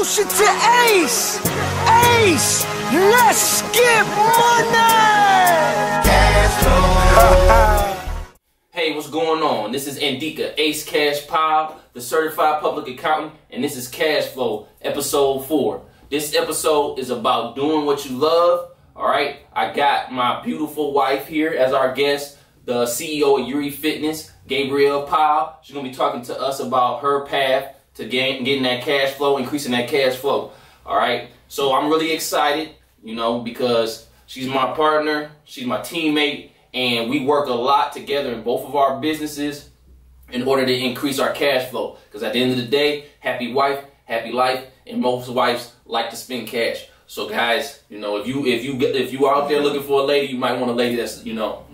Introduce you to Ace. Ace, let's get money. Cashflow. Hey, what's going on? This is Indika, Ace Cash Pile, the certified public accountant, and this is Cashflow, episode 4. This episode is about doing what you love. All right, I got my beautiful wife here as our guest, the CEO of Yuri Fitness, Gabrielle Powell. She's gonna be talking to us about her path to getting that cash flow, increasing that cash flow. All right, so I'm really excited, because she's my partner, she's my teammate, and we work a lot together in both of our businesses in order to increase our cash flow. Because at the end of the day, happy wife, happy life, and most wives like to spend cash. So guys, if you are out there looking for a lady, you might want a lady that's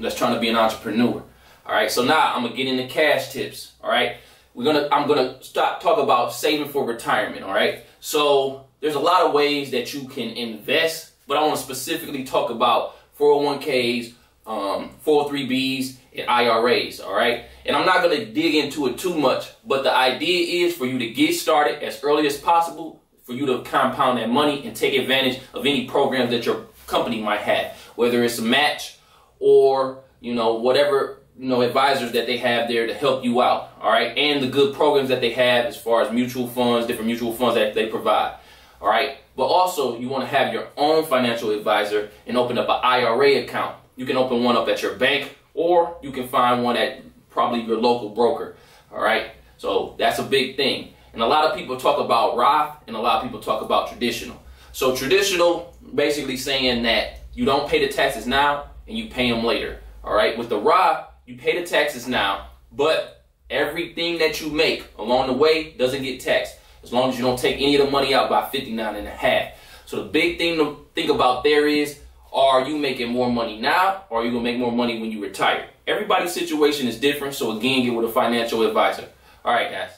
that's trying to be an entrepreneur. All right, so now I'm gonna get into cash tips. All right, I'm gonna talk about saving for retirement. All right, so there's a lot of ways that you can invest, but I want to specifically talk about 401ks, 403bs, and IRAs. All right, and I'm not gonna dig into it too much, but the idea is for you to get started as early as possible, for you to compound that money and take advantage of any programs that your company might have, whether it's a match or whatever advisors that they have there to help you out. All right, and the good programs that they have as far as mutual funds, different mutual funds that they provide. All right, but also you want to have your own financial advisor and open up an IRA account. You can open one up at your bank, or you can find one at probably your local broker. All right, so that's a big thing. And a lot of people talk about Roth, and a lot of people talk about traditional. So traditional, basically saying that you don't pay the taxes now and you pay them later. All right, with the Roth, you pay the taxes now, but everything that you make along the way doesn't get taxed, as long as you don't take any of the money out by 59.5. So the big thing to think about there is, are you making more money now, or are you gonna make more money when you retire? Everybody's situation is different, so again, get with a financial advisor. All right, guys.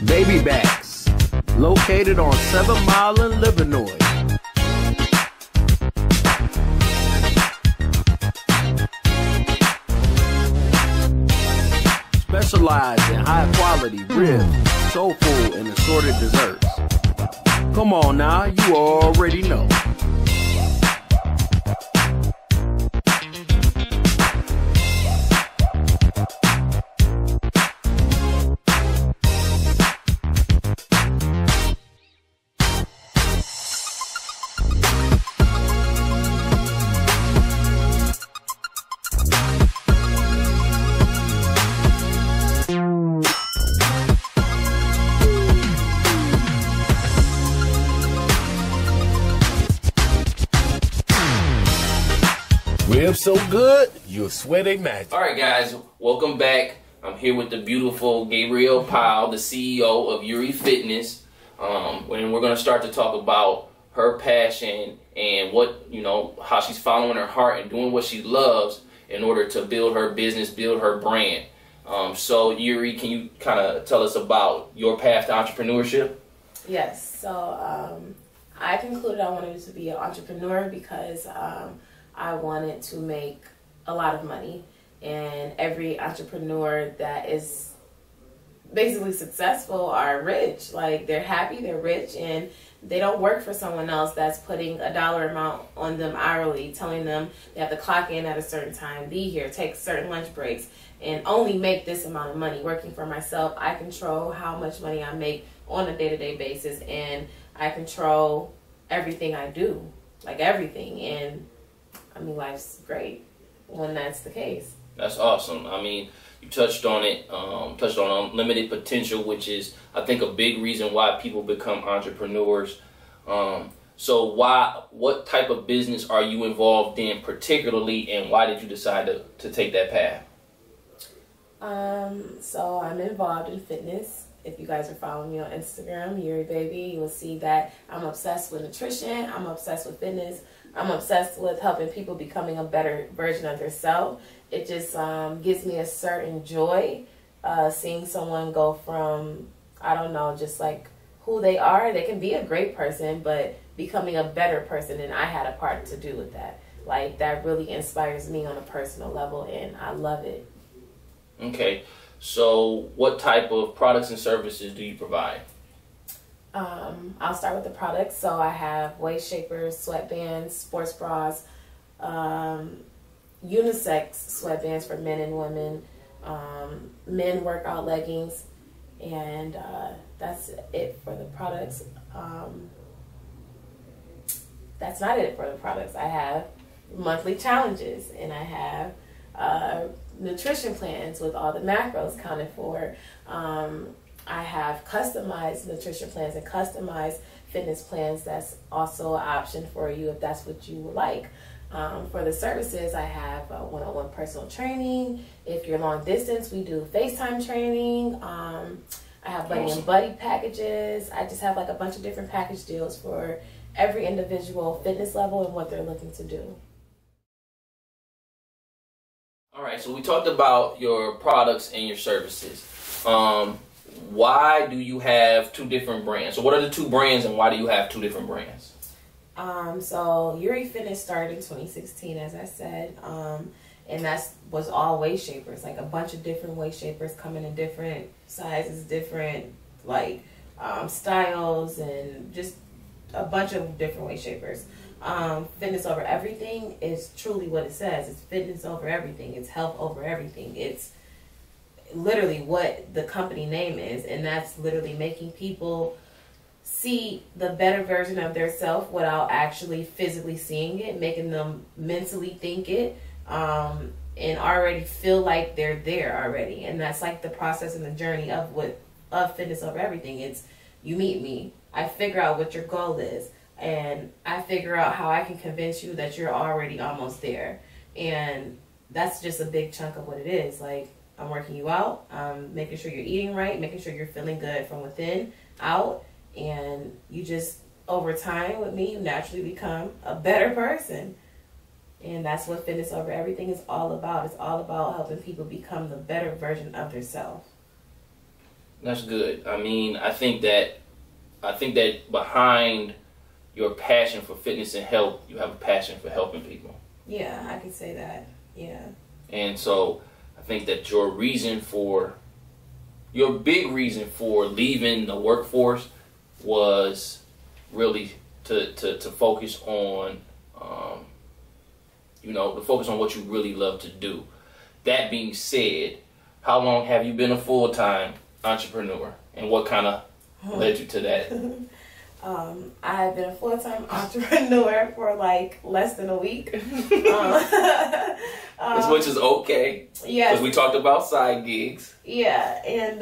Baby Backs, located on 7 Mile in Livernois. Specialize in high quality ribs, soul food, and assorted desserts. Come on now, you already know. Ribs so good, you'll swear they match. All right, guys, welcome back. I'm here with the beautiful Gabrielle Powell, the CEO of Yuri Fitness. And we're going to start to talk about her passion and how she's following her heart and doing what she loves in order to build her business, build her brand. So Yuri, can you kind of tell us about your path to entrepreneurship? Yes. So I concluded I wanted to be an entrepreneur because I wanted to make a lot of money, and every entrepreneur that is basically successful are rich. Like, they're happy, they're rich, and they don't work for someone else that's putting a dollar amount on them hourly, telling them they have to clock in at a certain time, be here, take certain lunch breaks, and only make this amount of money. Working for myself, I control how much money I make on a day-to-day basis, and I control everything I do, like everything. And I mean, life's great when that's the case. That's awesome. I mean, you touched on it, touched on unlimited potential, which is, I think, a big reason why people become entrepreneurs. So what type of business are you involved in particularly, and why did you decide to take that path? So I'm involved in fitness. If you guys are following me on Instagram, Yuri Baby, you will see that I'm obsessed with nutrition. I'm obsessed with fitness. I'm obsessed with helping people becoming a better version of themselves. It just gives me a certain joy seeing someone go from, I don't know, just like who they are. They can be a great person, but becoming a better person, and I had a part to do with that. Like, that really inspires me on a personal level, and I love it. Okay. So what type of products and services do you provide? I'll start with the products. So I have waist shapers, sweatbands, sports bras, unisex sweatbands for men and women, men workout leggings, and that's it for the products. That's not it for the products. I have monthly challenges, and I have nutrition plans with all the macros counted for. I have customized nutrition plans and customized fitness plans. That's also an option for you if that's what you would like. For the services, I have one-on-one personal training. If you're long distance, we do FaceTime training. I have buddy and buddy packages. I just have like a bunch of different package deals for every individual fitness level and what they're looking to do. All right, so we talked about your products and your services. Why do you have two different brands? So what are the two brands and why do you have two different brands? So Yuri Fitness started in 2016, as I said, and was all waist shapers, like a bunch of different waist shapers coming in different sizes, different styles, and just a bunch of different waist shapers. Fitness over everything is truly what it says. It's fitness over everything. It's health over everything. It's literally what the company name is, and that's literally making people see the better version of their self without actually physically seeing it, making them mentally think it, and already feel like they're there already. And that's like the process and the journey of fitness over everything. It's you meet me, I figure out what your goal is, and I figure out how I can convince you that you're already almost there. And that's just a big chunk of what it is. Like, I'm working you out, making sure you're eating right, making sure you're feeling good from within out, and you just, over time with me, you naturally become a better person. And that's what fitness over everything is all about. It's all about helping people become the better version of themselves. That's good. I mean, I think that behind your passion for fitness and health, you have a passion for helping people. Yeah, I could say that. Yeah. And so I think that your big reason for leaving the workforce was really to focus on, to focus on what you really love to do. That being said, how long have you been a full-time entrepreneur, and what kind of led you to that? I've been a full-time entrepreneur for like less than a week. Which is okay. Yeah. Because we talked about side gigs. Yeah, and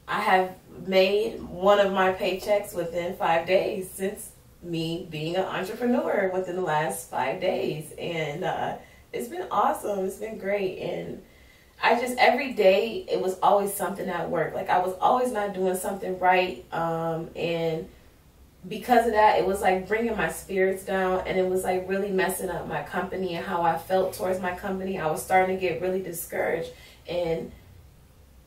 I have made one of my paychecks within 5 days since me being an entrepreneur within the last 5 days. And it's been awesome. It's been great. And every day, it was always something at work. Like, I was always not doing something right. And because of that, it was like bringing my spirits down, and it was like really messing up my company and how I felt towards my company. I was starting to get really discouraged, and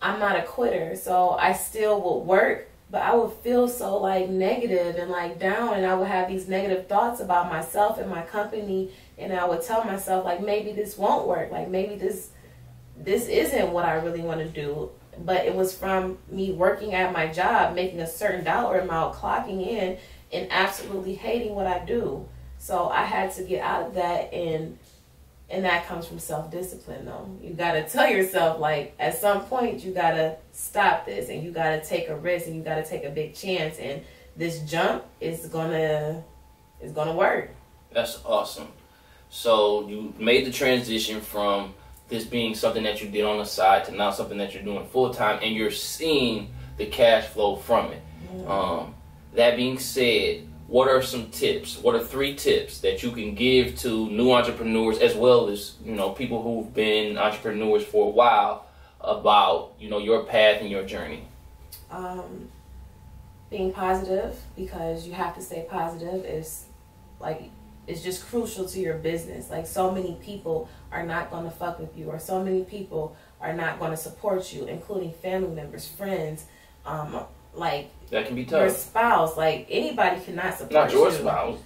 I'm not a quitter, so I still would work, but I would feel so like negative and like down, and I would have these negative thoughts about myself and my company, and I would tell myself like, maybe this won't work, like maybe this isn't what I really want to do. But it was from me working at my job, making a certain dollar amount, clocking in, and absolutely hating what I do. So I had to get out of that, and that comes from self-discipline, though. You got to tell yourself, like, at some point, you got to stop this, and you got to take a risk, and you got to take a big chance, and this jump is gonna work. That's awesome. So you made the transition from this being something that you did on the side to now something that you're doing full time, and you're seeing the cash flow from it. Mm-hmm. That being said, what are some tips? What are 3 tips that you can give to new entrepreneurs, as well as people who've been entrepreneurs for a while, about your path and your journey? Being positive, because you have to stay positive. It's just crucial to your business. Like, so many people are not going to fuck with you, or so many people are not going to support you, including family members, friends, that can be tough. Your spouse, like, anybody cannot support you. Not your spouse.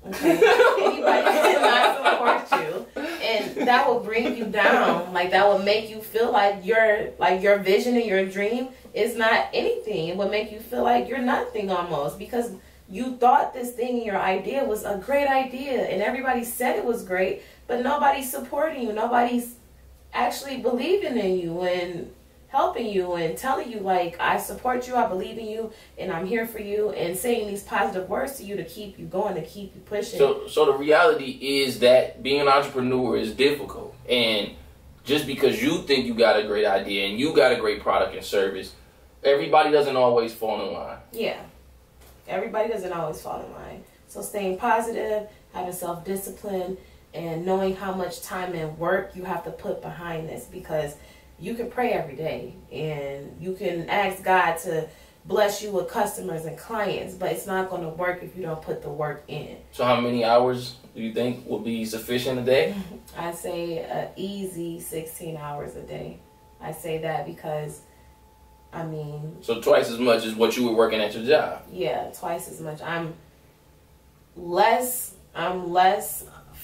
Okay. Anybody cannot support you. And that will bring you down. Like, that will make you feel like your vision and your dream is not anything. It will make you feel like you're nothing almost, because you thought this thing and your idea was a great idea and everybody said it was great, but nobody's supporting you. Nobody's actually believing in you and helping you and telling you, like, I support you, I believe in you, and I'm here for you, and saying these positive words to you to keep you going, to keep you pushing. So the reality is that being an entrepreneur is difficult. And just because you think you got a great idea and you got a great product and service, everybody doesn't always fall in line. Yeah. Everybody doesn't always fall in line. So staying positive, having self-discipline, and knowing how much time and work you have to put behind this, because you can pray every day and you can ask God to bless you with customers and clients, but it's not going to work if you don't put the work in. So how many hours do you think will be sufficient a day? I say an easy 16 hours a day. I say that because, I mean... So twice as much as what you were working at your job. Yeah, twice as much. I'm less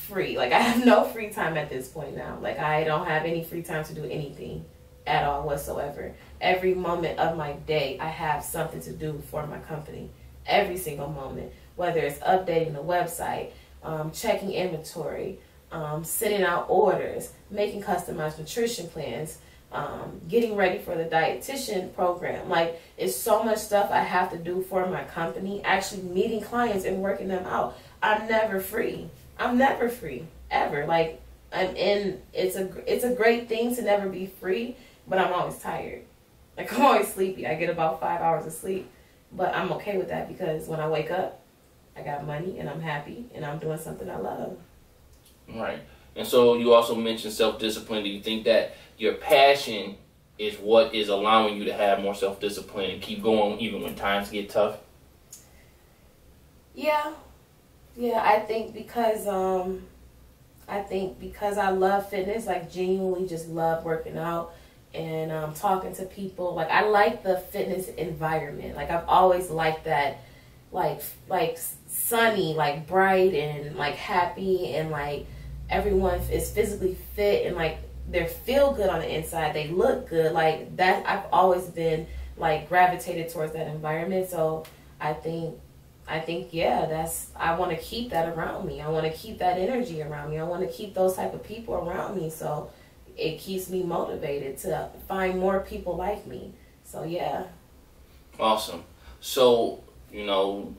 free. Like, I have no free time at this point now. Like, I don't have any free time to do anything at all whatsoever. Every moment of my day, I have something to do for my company. Every single moment. Whether it's updating the website, checking inventory, sending out orders, making customized nutrition plans, getting ready for the dietitian program. Like, it's so much stuff I have to do for my company. Actually meeting clients and working them out. I'm never free. I'm never free, ever. Like, it's a great thing to never be free, but I'm always tired. Like, I'm always sleepy. I get about 5 hours of sleep, but I'm okay with that because when I wake up, I got money and I'm happy and I'm doing something I love. Right. And so you also mentioned self-discipline. Do you think that your passion is what is allowing you to have more self-discipline and keep going even when times get tough? Yeah. Yeah, I think because I love fitness, like genuinely just love working out and talking to people. Like, I like the fitness environment. Like, I've always liked that, like sunny, like bright and like happy, and like everyone is physically fit and like they feel good on the inside. They look good. Like that, I've always been like gravitated towards that environment. So I think yeah, I want to keep that around me. I want to keep that energy around me. I want to keep those type of people around me. So it keeps me motivated to find more people like me. So yeah. Awesome. So, you know,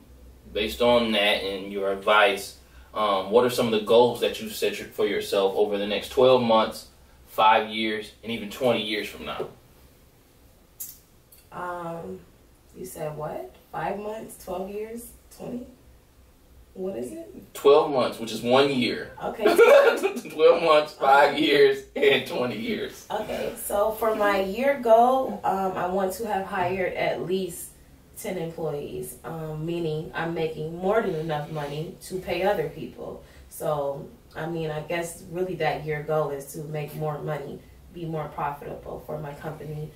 based on that and your advice, what are some of the goals that you've set for yourself over the next 12 months, 5 years, and even 20 years from now? You said what? 5 months, 12 years, 20? What is it? 12 months, which is 1 year. Okay. 12 months, 5 years, and 20 years. Okay, so for my year goal, I want to have hired at least 10 employees, meaning I'm making more than enough money to pay other people. So, I mean, I guess really that year goal is to make more money, be more profitable for my company.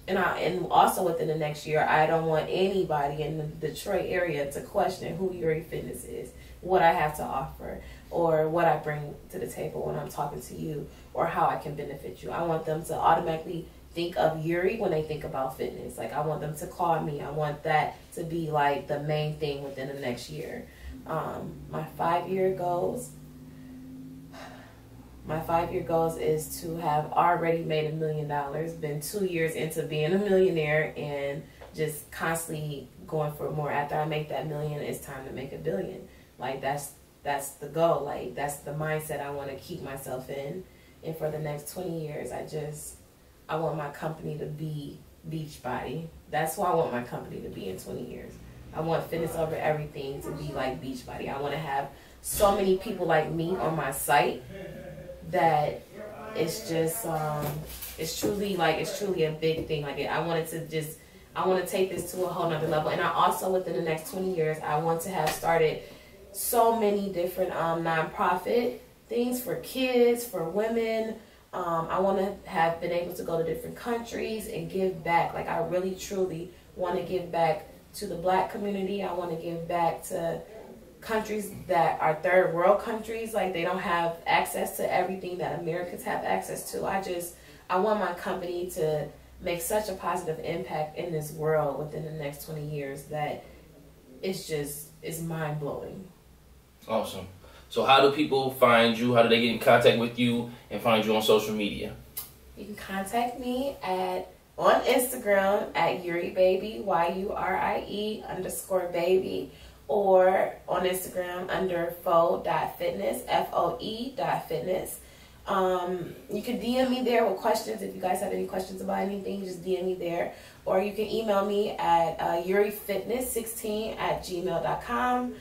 And also within the next year, I don't want anybody in the Detroit area to question who Yuri Fitness is, what I have to offer, or what I bring to the table when I'm talking to you, or how I can benefit you. I want them to automatically think of Yuri when they think about fitness. Like, I want them to call me. I want that to be like the main thing within the next year. My 5-year goals. My 5-year goals is to have already made $1 million, been 2 years into being a millionaire, and just constantly going for more. After I make that $1 million, it's time to make $1 billion. Like, that's the goal. Like, that's the mindset I want to keep myself in. And for the next 20 years, I want my company to be Beachbody. That's what I want my company to be in 20 years. I want Fitness Over Everything to be like Beachbody. I want to have so many people like me on my site that it's just it's truly a big thing. Like, I want to take this to a whole nother level. And I also, within the next 20 years, I want to have started so many different nonprofit things for kids, for women. I want to have been able to go to different countries and give back. Like, I really truly want to give back to the Black community. I want to give back to countries that are third world countries, like they don't have access to everything that Americans have access to. I want my company to make such a positive impact in this world within the next 20 years that it's mind-blowing. Awesome. So how do people find you? How do they get in contact with you and find you on social media? You can contact me on Instagram at Yuri Baby, YURIE_baby, or on Instagram under foe.fitness, FOE.fitness. You can DM me there with questions. If you guys have any questions about anything, just DM me there. Or you can email me at yurifitness16@gmail.com.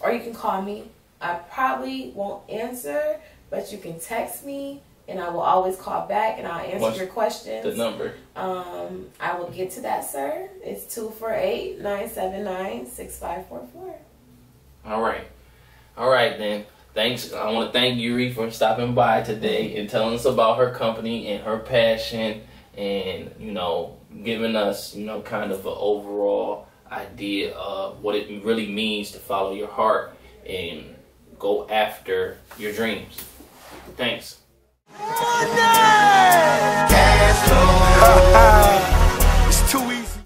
Or you can call me. I probably won't answer, but you can text me, and I will always call back, and I'll answer your questions. The number? I will get to that, sir. It's 248-979-6544. All right. All right, then. Thanks. I want to thank Yuri for stopping by today and telling us about her company and her passion and, giving us, kind of an overall idea of what it really means to follow your heart and go after your dreams. Thanks. It's too easy.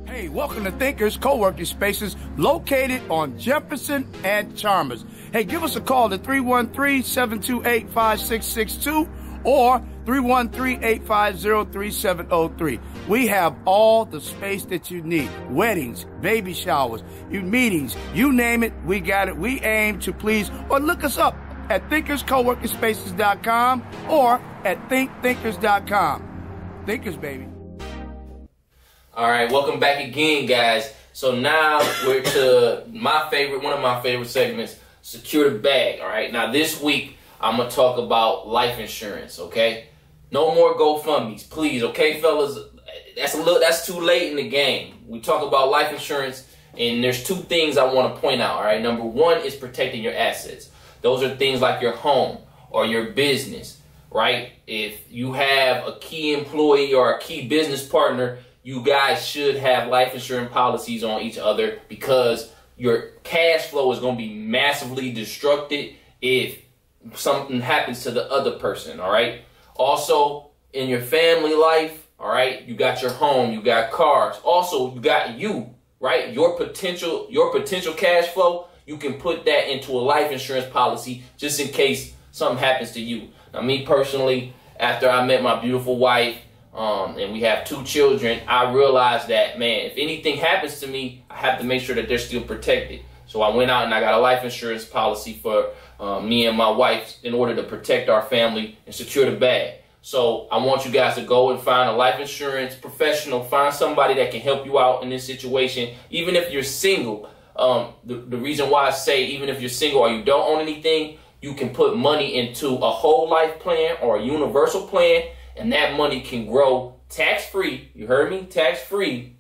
Hey, welcome to Thinkers Co-working Spaces located on Jefferson and Chalmers. Hey, give us a call at 313-728-5662 or 313-850-3703. We have all the space that you need. Weddings, baby showers, meetings, you name it, we got it. We aim to please, or look us up at thinkerscoworkingspaces.com or at thinkthinkers.com. Thinkers, baby. All right, welcome back again, guys. So now we're to one of my favorite segments, Secure the Bag. All right, now this week I'm gonna talk about life insurance. Okay, no more GoFundMe's, please. Okay, fellas, that's too late in the game. We talk about life insurance, and there's two things I want to point out. All right, number one is protecting your assets. Those are things like your home or your business, right? If you have a key employee or a key business partner, you guys should have life insurance policies on each other, because your cash flow is going to be massively disrupted if something happens to the other person, all right? Also, in your family life, all right, you got your home, you got cars. Also, you got you, right? Your potential cash flow, you can put that into a life insurance policy just in case something happens to you. Now, me personally, after I met my beautiful wife, and we have 2 children, I realized that, man, if anything happens to me, I have to make sure that they're still protected. So I went out and I got a life insurance policy for me and my wife in order to protect our family and secure the bag. So I want you guys to go and find a life insurance professional, find somebody that can help you out in this situation. Even if you're single, the reason why I say even if you're single or you don't own anything, you can put money into a whole life plan or a universal plan, and that money can grow tax-free. You heard me? Tax-free.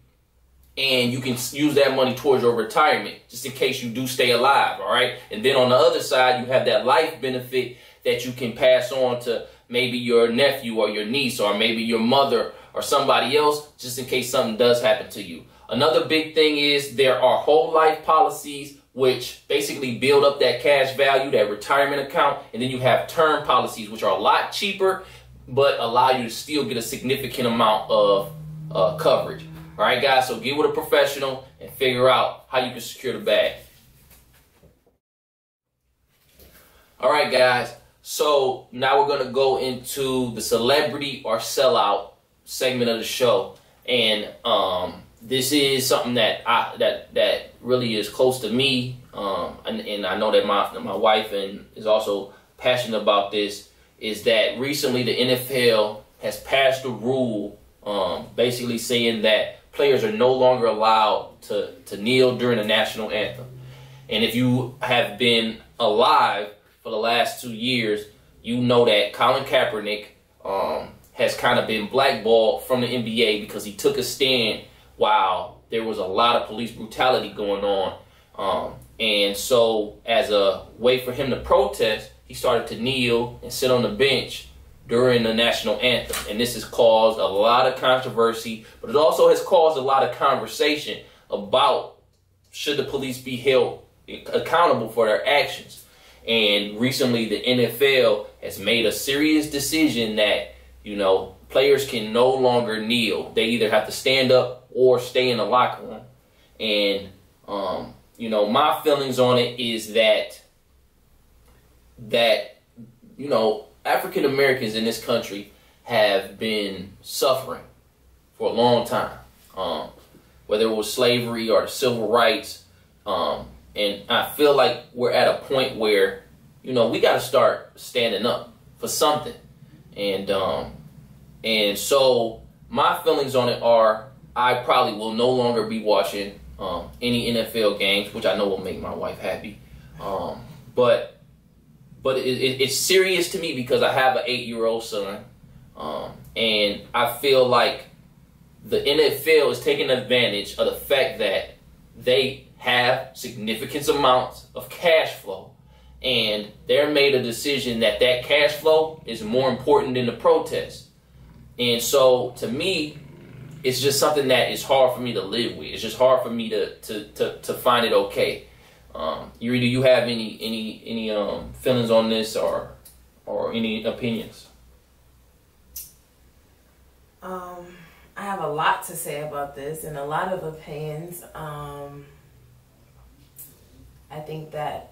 And you can use that money towards your retirement, just in case you do stay alive, all right? And then on the other side, you have that life benefit that you can pass on to maybe your nephew or your niece or maybe your mother or somebody else, just in case something does happen to you. Another big thing is there are whole life policies which basically build up that cash value, that retirement account. And then you have term policies, which are a lot cheaper, but allow you to still get a significant amount of coverage. All right, guys, so get with a professional and figure out how you can secure the bag. All right, guys, so now we're going to go into the celebrity or sellout segment of the show. And this is something that that really is close to me, and I know that my wife is also passionate about this. Is that recently the NFL has passed a rule basically saying that players are no longer allowed to kneel during the national anthem. And if you have been alive for the last 2 years, you know that Colin Kaepernick has kind of been blackballed from the NBA because he took a stand while there was a lot of police brutality going on. And so as a way for him to protest, he started to kneel and sit on the bench during the national anthem. And this has caused a lot of controversy, but it also has caused a lot of conversation about should the police be held accountable for their actions. And recently the NFL has made a serious decision that, you know, players can no longer kneel. They either have to stand up or stay in the locker room. And, you know, my feelings on it is that, you know, African Americans in this country have been suffering for a long time, whether it was slavery or the civil rights. And I feel like we're at a point where, you know, we got to start standing up for something. And so my feelings on it are I probably will no longer be watching any NFL games, which I know will make my wife happy. But it's serious to me because I have an 8-year-old son. And I feel like the NFL is taking advantage of the fact that they have significant amounts of cash flow. And they're made a decision that that cash flow is more important than the protest. And so to me, it's just something that is hard for me to live with. It's just hard for me to find it okay. Yuri, do you have any feelings on this or any opinions? I have a lot to say about this and a lot of opinions. I think that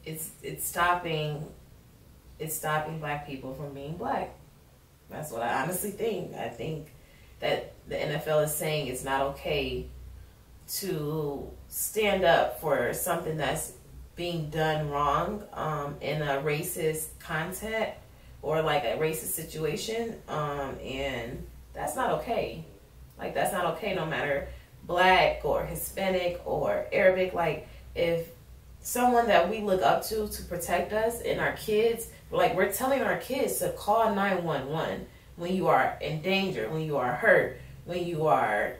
it's stopping Black people from being Black. That's what I honestly think. I think that the NFL is saying it's not okay to stand up for something that's being done wrong in a racist content or like a racist situation, and that's not okay. Like, that's not okay no matter Black or Hispanic or Arabic. Like, if someone that we look up to protect us and our kids, like, we're telling our kids to call 911 when you are in danger, when you are hurt, when you are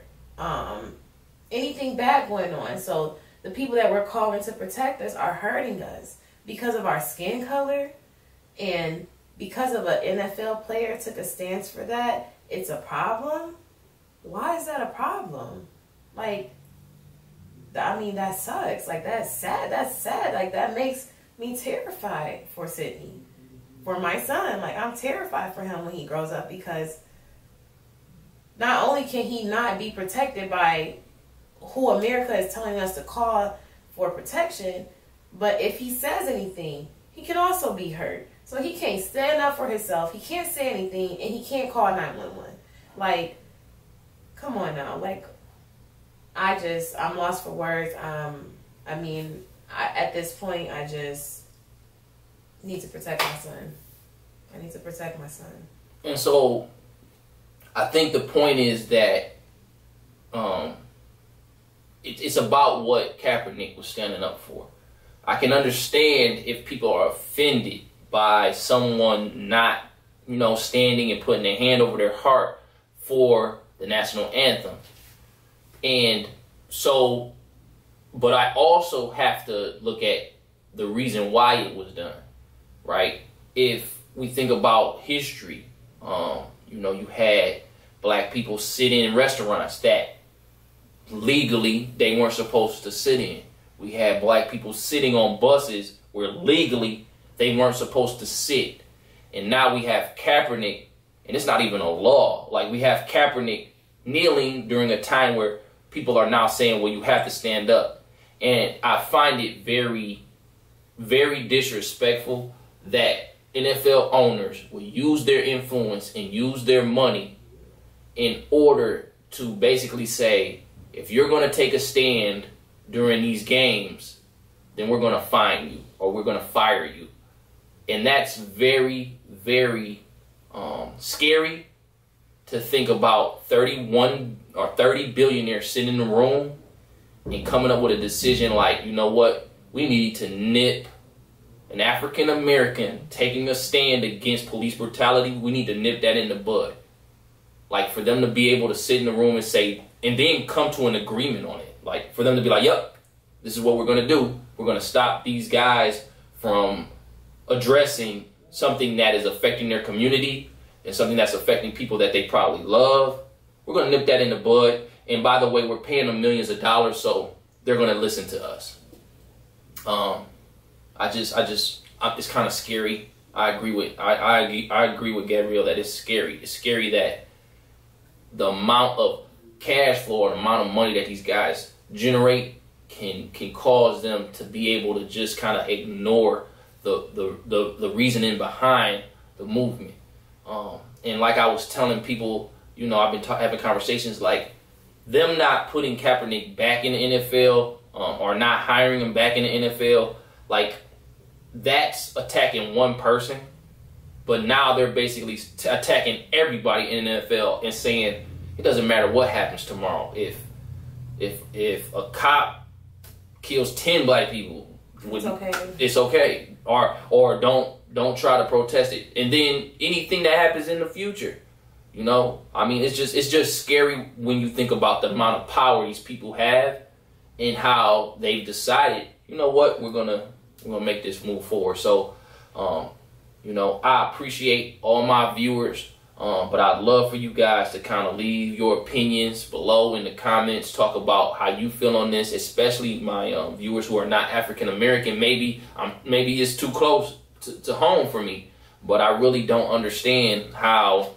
anything bad going on. So the people that we're calling to protect us are hurting us because of our skin color, and because of an NFL player took a stance for that, it's a problem. Why is that a problem? Like, I mean, that sucks. Like, that's sad. That's sad. Like, that makes me terrified for Sydney, for my son. Like, I'm terrified for him when he grows up, because not only can he not be protected by who America is telling us to call for protection, but if he says anything, he can also be hurt. So he can't stand up for himself. He can't say anything, and he can't call 911. Like, come on now. Like, I'm lost for words. I mean, at this point, I just need to protect my son. I need to protect my son. And so, I think the point is that it's about what Kaepernick was standing up for. I can understand if people are offended by someone not, you know, standing and putting their hand over their heart for the national anthem. And so, but I also have to look at the reason why it was done, right? If we think about history, you know, you had Black people sitting in restaurants that legally they weren't supposed to sit in. We had Black people sitting on buses where legally they weren't supposed to sit. And now we have Kaepernick, and it's not even a law. Like, we have Kaepernick kneeling during a time where people are now saying, well, you have to stand up. And I find it very, very disrespectful that NFL owners will use their influence and use their money in order to basically say, if you're going to take a stand during these games, then we're going to fine you or we're going to fire you. And that's very, very scary to think about 31 or 30 billionaires sitting in the room and coming up with a decision like, you know what, we need to nip an African American taking a stand against police brutality. We need to nip that in the bud. Like, for them to be able to sit in the room and say, and then come to an agreement on it. Like, for them to be like, yep, this is what we're going to do. We're going to stop these guys from addressing something that is affecting their community and something that's affecting people that they probably love, we're going to nip that in the bud. And by the way, we're paying them millions of dollars, so they're going to listen to us. It's kind of scary. I agree with Gabrielle that it's scary. It's scary that the amount of cash flow or the amount of money that these guys generate can cause them to be able to just kind of ignore the reasoning behind the movement. And like I was telling people, you know, I've been having conversations like them not putting Kaepernick back in the NFL or not hiring him back in the NFL, like that's attacking one person. But now they're basically attacking everybody in the NFL and saying it doesn't matter what happens tomorrow. If a cop kills 10 black people, it's okay. Or don't try to protest it. And then anything that happens in the future, you know, I mean, it's just scary when you think about the amount of power these people have and how they've decided, you know what, we're gonna make this move forward. So, you know, I appreciate all my viewers, but I'd love for you guys to kind of leave your opinions below in the comments. Talk about how you feel on this, especially my viewers who are not African American. Maybe it's too close to home for me, but I really don't understand how.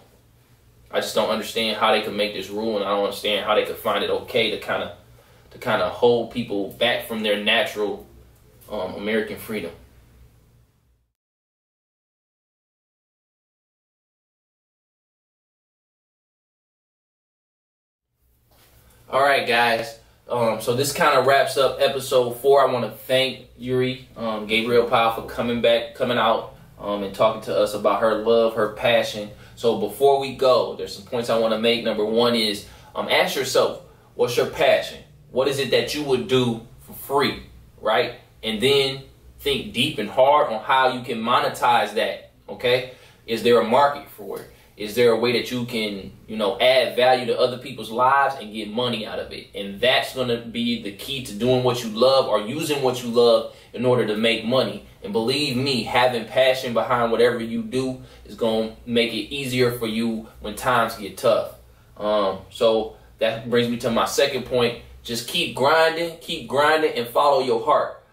I just don't understand how they could make this rule, and I don't understand how they could find it okay to kind of hold people back from their natural American freedom. All right, guys. So this kind of wraps up episode 4. I want to thank Yuri, Gabrielle Powell, for coming out, and talking to us about her love, her passion. So before we go, there's some points I want to make. Number 1 is ask yourself, what's your passion? What is it that you would do for free, right? And then think deep and hard on how you can monetize that, okay? Is there a market for it? Is there a way that you can, you know, add value to other people's lives and get money out of it? And that's going to be the key to doing what you love or using what you love in order to make money. And believe me, having passion behind whatever you do is going to make it easier for you when times get tough. So that brings me to my second point. Just keep grinding, and follow your heart.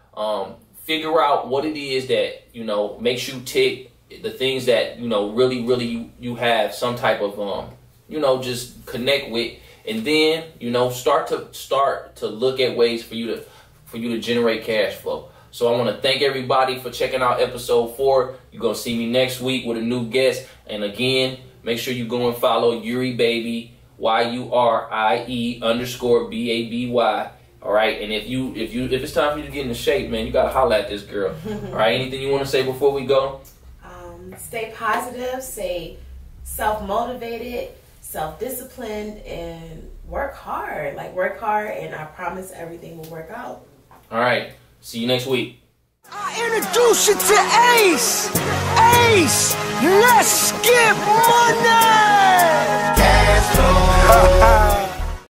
Figure out what it is that, you know, makes you tick, the things that, you know, really you have some type of, you know, just connect with. And then, you know, start to look at ways for you to generate cash flow. So I want to thank everybody for checking out episode 4. You're going to see me next week with a new guest. And again, make sure you go and follow Yuri Baby, YURIE_BABY. All right. And if it's time for you to get into shape, man, you got to holler at this girl. All right. Anything you want to say before we go? Stay positive, stay self-motivated, self-disciplined, and work hard. Like, work hard, and I promise everything will work out. All right. See you next week. I introduce you to Ace. Ace, let's get money. Cashflow.